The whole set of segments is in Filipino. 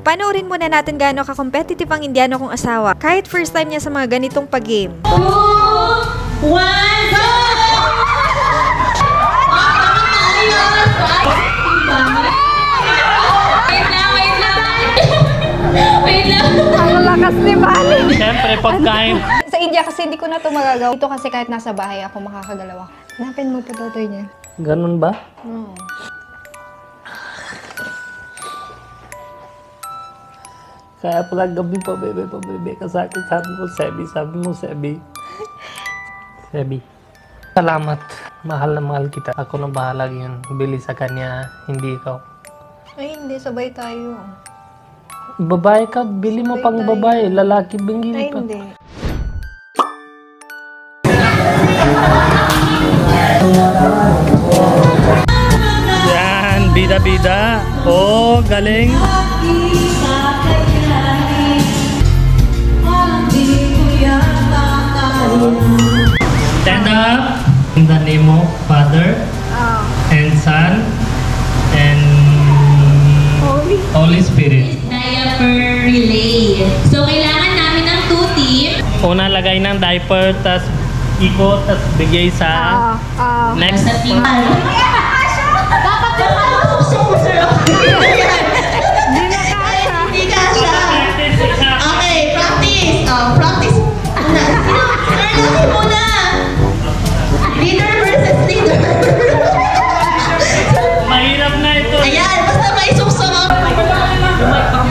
Panoorin muna natin gaano ka-competitive ang Indiano kong asawa. Kahit first time niya sa mga ganitong pag-game. 2, 1, go! Wait lang. Ang lakas ni Bali. Siyempre, pagkain. Sa India kasi hindi ko na ito magagawa. Ito kasi kahit nasa bahay ako makakagalaw ako. Hanapin mo pa tutoy niya. Ganun ba? Oo. Kaya pala gabi pa, bebe ka sa akin. Sabi mo, Sebi. Sebi. Salamat. Mahal na mahal kita. Ako na bahala yun. Bili sa kanya, hindi ikaw. Ay, hindi. Sabay tayo. Babae ka, bili mo pang babae. Lalaki, bingili Ay, pa. hindi. Yan, bida-bida. Oh, galing. Stand up in the name of Father and Son and Holy Spirit. Diaper relay. So, kailangan namin ng 2 team. Una, lagay ng diaper, tas ikot, tas bigay sa next. Sa team. Dapat yung hindi ka siya. Okay, practice. Practice. Learn muna. Leader versus leader. Mahirap na ito. Ayan, basta may suksong. Start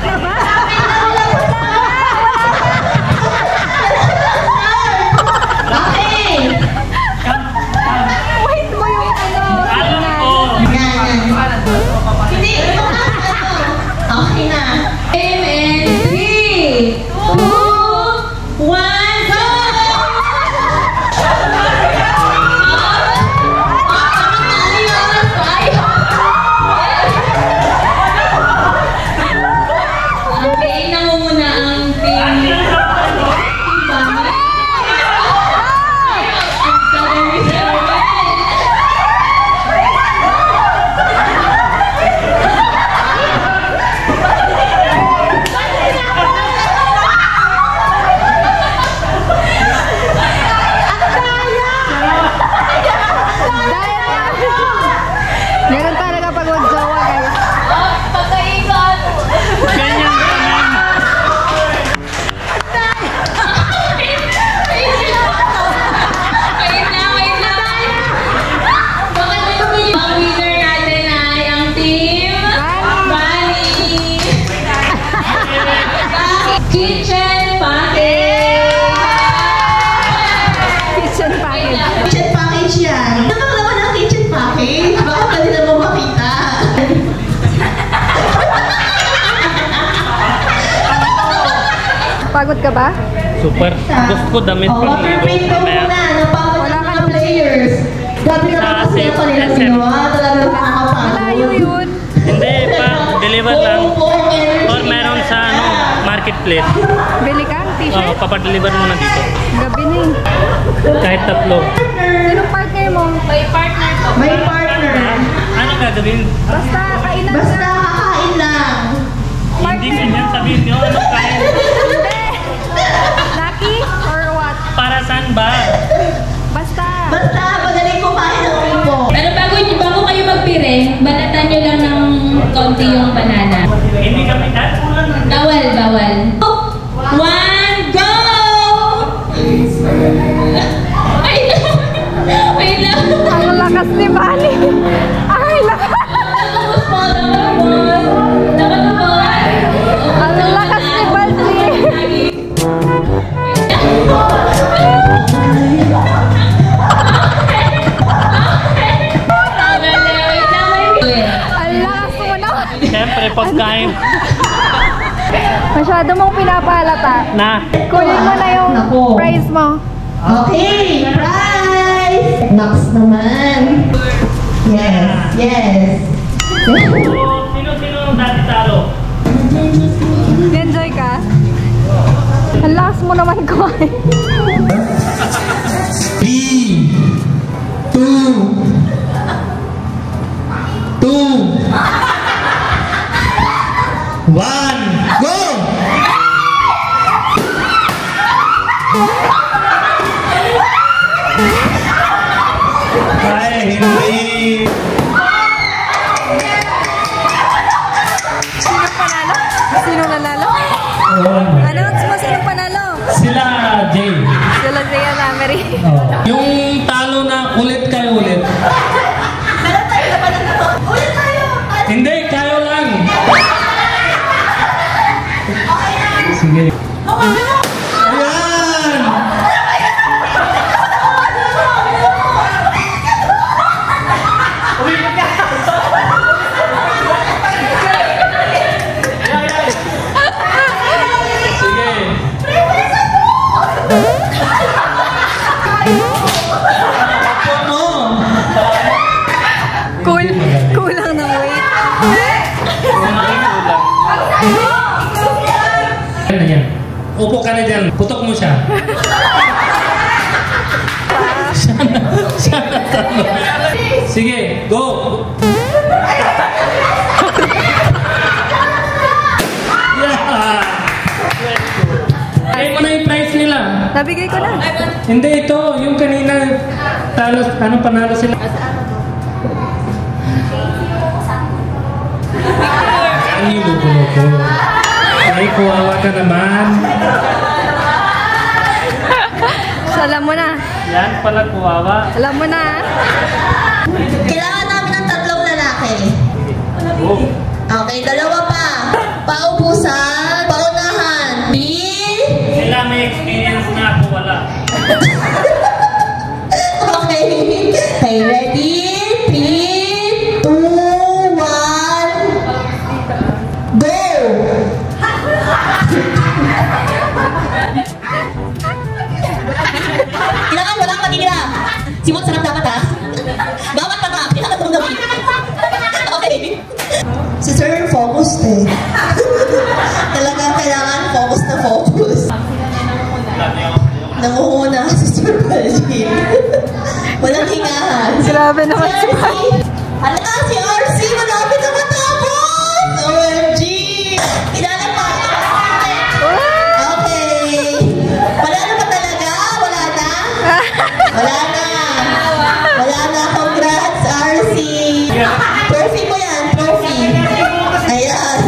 na ba? Okay. Wait mo yung ano. Alam ko. Yan. Hindi, ito na. Okay na. Game in 3, 2, 1, go! Okay, namumuna ang team. Ganun talaga pag mag-jowa, guys. Ganyan, ganyan. Wait lang. Baka naman ang winner natin ay ang team Bali. Kitchen package. Kitchen package. Kitchen package yan. Nakakalaman ang kitchen package. Baka pwede na mo makita. Pagod ka ba? Super. Gusto ko damit pang Waterproof ligo. ko muna. Napagod Wala ng ka mga players. Gabi na lang kasi ako nila ginawa. Talaga nakakapagod. Malayo yun. Hindi pa, deliver lang. Or meron sa marketplace. Bili ka? T-shirt? Papadeliver mo na dito. Gabi na eh. Kahit tatlo. Sinong partner mo? May partner ko. May partner. Ano gagawin? Basta kainan Basta na. kakain lang. Hindi ganyan sabihin nyo. Ano kain? Hindi. Lucky or what? Para saan ba? Basta. Basta magaling kumain ng upo. Pero bago kayo magpire, balatan nyo lang ng konti yung banana. Hindi kami kahit ulan. Bawal. 1, go! Wait lang. Ang lakas ni Bali. Ay, lakas. Ang lakas ni Bali. Ang lakas mo na. Siyempre, pagkain. Masyado mong pinapahalata. Na. Kunin mo na yung prize mo. Okay, prize! Next naman. Yes. Sino dati talo? Enjoy ka? Ang lakas mo naman kumain. 3, 2, 1. One, go! Ay, hindi. Sinong panalo? Sinong nanalo? Announce mo, sinong panalo? Sila, Jay. Sila Zia Lamery. Yung talo na ulit kayo ulit. Ulit tayo! Hindi, kayo lang. Sige. Ayan! Sige. Ano? Kulang ng weight. Ano yan? Upo ka na dyan. Putok mo siya. Siya na talo. Sige, go! Yeah! Kaya mo na yung prize nila. Nabigay ko na. Hindi, ito. Yung kanina, talo, panalo sila. Ano yung loko-loko? Ay, kuwawa ka naman. So, alam mo na. Yan pala, kuwawa. Alam mo na. Kailangan namin ng 3 lalaki. Oh. Okay, 2 pa. Paubusan, paunahan. Bill. Sila may experience na ako, wala. Okay. Okay, ready? 3, 2, 1. Go! Kailangan walang magigila. Simon, sarap dapat ha? Bawat tama, kailangan itong gawin. Okay. Si Sir, focus eh. Talagang kailangan focus na focus. Nangunguna si Sir Paljin. Walang hingahan. Grabe naman si Mike. Hala, si RC, malapit na matapos! OMG! Kilala pa! Okay. Wala na ba talaga? Wala na? Wala na. Wala na. Congrats, RC. Trophy mo yan, trophy. Ayan.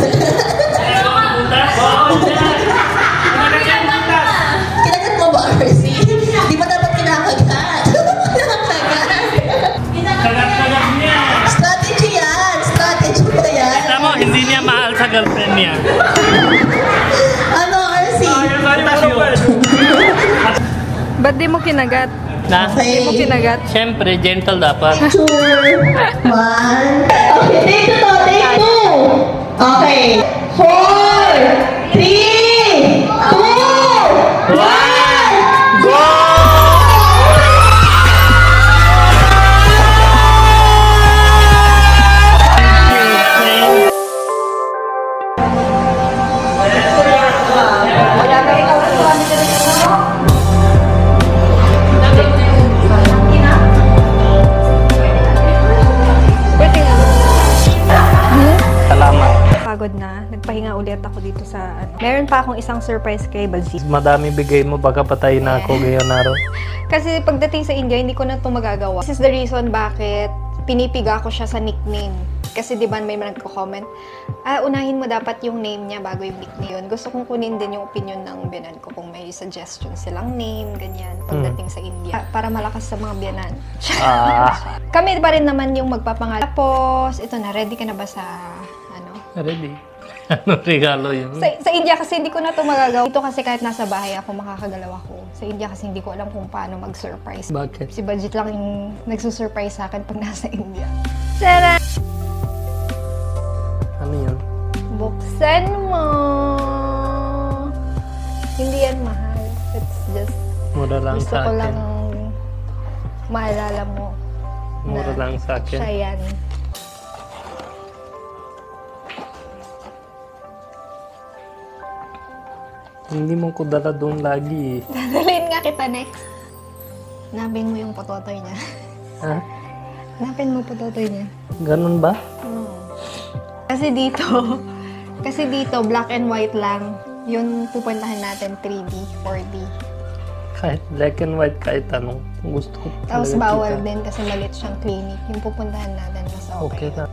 Kinagat mo ba, RC? Di ba dapat kinakagat? Kagat-kagat niya. Strategy yan. Strategy ba yan? Alam mo, hindi niya mahal sa girlfriend niya. Ano, RC? Ba't di mo kinagat? Na? Di mo kinagat? Siyempre, gentle dapat. Picture. 1. Okay, take 2 to. Take 2. Okay. 4, 3, 2, 1. Go! Salamat. Pagod na. Nagpahinga ulit ako dito sa ano. Meron pa akong isang surprise kay Balsi. Madami bigay mo, baka patay na ako ngayon araw. Kasi pagdating sa India, hindi ko na ito magagawa. This is the reason bakit pinipiga ko siya sa nickname. Kasi di ba may nagko-comment, unahin mo dapat yung name niya bago yung nickname. Gusto kong kunin din yung opinion ng biyanan ko kung may suggestion silang name, ganyan, pagdating sa India. Para malakas sa mga biyanan. Kami pa rin naman yung magpapangalan. Tapos, ito na, ready ka na ba sa, ano? Ready? Ano regalo yun? Sa India kasi hindi ko na ito magagawa. Ito kasi kahit nasa bahay ako, makakagalaw ako. Sa India kasi hindi ko alam kung paano mag-surprise. Bakit? Si Budget lang yung nagsusurprise sa akin pag nasa India. Tara! Ano yun? Buksan mo! Hindi yan mahal. It's just, Mura lang gusto sa ko akin. lang maalala mo Mura na lang sa akin. siya yan. Hindi mo ko dala doon lagi eh. Dadalhin nga kita next. Hanapin mo yung pototoy niya. Ha? Hanapin mo pototoy niya. Ganun ba? Kasi dito, Kasi dito, black and white lang. Yun pupuntahan natin, 3D, 4D. Kahit black and white, kahit anong gusto ko. Tapos talaga bawal kita. din kasi maliit siyang clinic. Yung pupuntahan natin, mas Okay okay. na.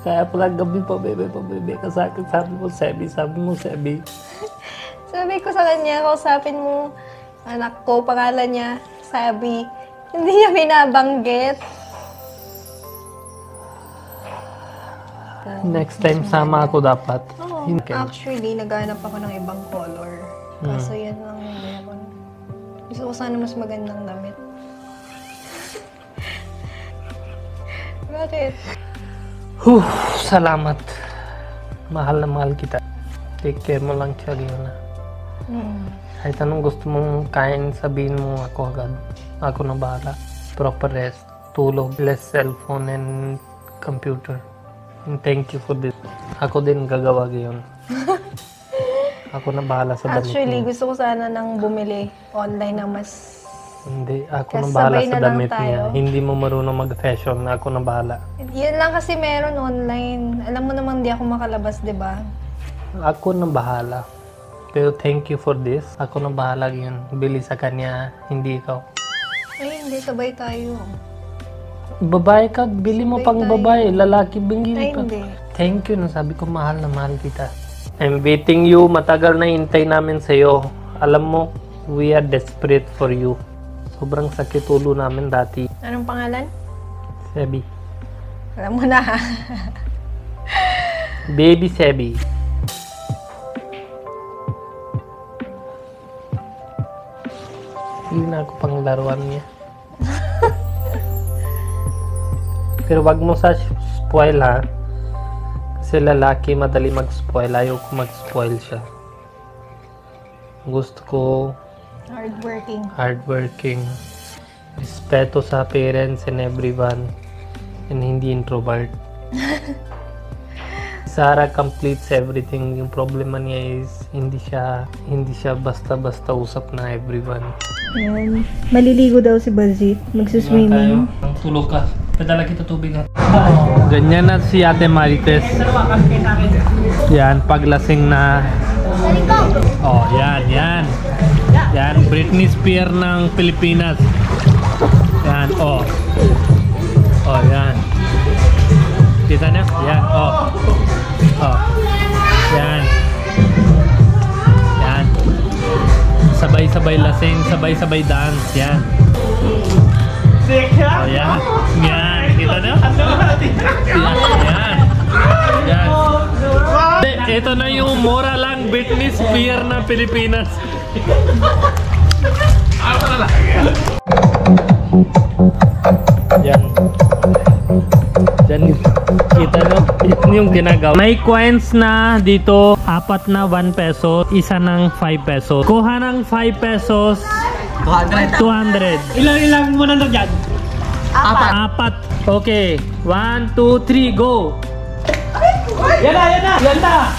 Kaya pala gabi pa bebe ka sa akin. Sabi mo, Sebi. Sabi ko sa kanya, kausapin mo, anak ko, pangalan niya, Sabi. Hindi niya binabanggit. Next time sama ako dapat. Oo, actually, naghanap ako ng ibang color. Kaso yan lang yung meron. Gusto ko sana mas magandang damit. Bakit? Salamat. Mahal na mahal kita. Take care mo lang siya, Leona. Kahit anong gusto mong kain, sabihin mo ako agad. Ako na bahala. Proper rest, tulog, less cellphone and computer. And thank you for this. Ako din gagawa ngayon. Ako na bahala sa damit Actually, mo. gusto ko sana nang bumili online na mas... Hindi, ako na Kasabay bahala na sa lang damit tayo. niya. Hindi mo marunong mag-fashion. Ako na bahala. Yan lang kasi meron online. Alam mo naman di ako makalabas, di ba? Ako na bahala. Pero thank you for this. Ako na bahala yun. Bili sa kanya, hindi ikaw. Ay, hindi. Sabay tayo. Babae ka, bili mo Sabay pang tayo. babae. Lalaki, bingin Ay, pa. hindi. Thank you. Nasabi ko, mahal na mahal kita. I'm waiting you. Matagal na hintay namin sa'yo. Alam mo, we are desperate for you. Sobrang sakit ulo namin dati. Anong pangalan? Sebi. Alam mo na, ha? Baby Sebi. Hindi na ako pang laruan niya. Pero wag mo sa spoil ha. Kasi lalaki madali mag-spoil. Ayaw ko mag-spoil siya. Gusto ko hardworking. Respeto sa parents and everyone. And hindi introvert. Sarah completes everything. Yung problema niya is hindi siya basta-basta usap na everyone. Ayan. Maliligo daw si Balzit. Magsuswimming. Tulog ka. Padala kita tubig ha. Ganyan na si Ate Marites. Yan, paglasing na. Oh, yan. Yan, Britney Spears ng Pilipinas. Yan, oh. Oh, yan. Kita niyo? Yan, oh. Oh. Yan. Yan. Sabay-sabay lasing, sabay-sabay dance. Yan. Oh, yan. Yan. Kita niyo? Yan. Yan. Ito na yung mura lang Britney Spears na Pilipinas. Yan. Yan. Kita nyo? Yan yung ginagawa. May coins na dito. 4 na 1 peso. Isa ng 5 pesos. Kuha ng 5 pesos. 200. Ilang mo na dyan? 4. Okay. 1, 2, 3, go! Yan na!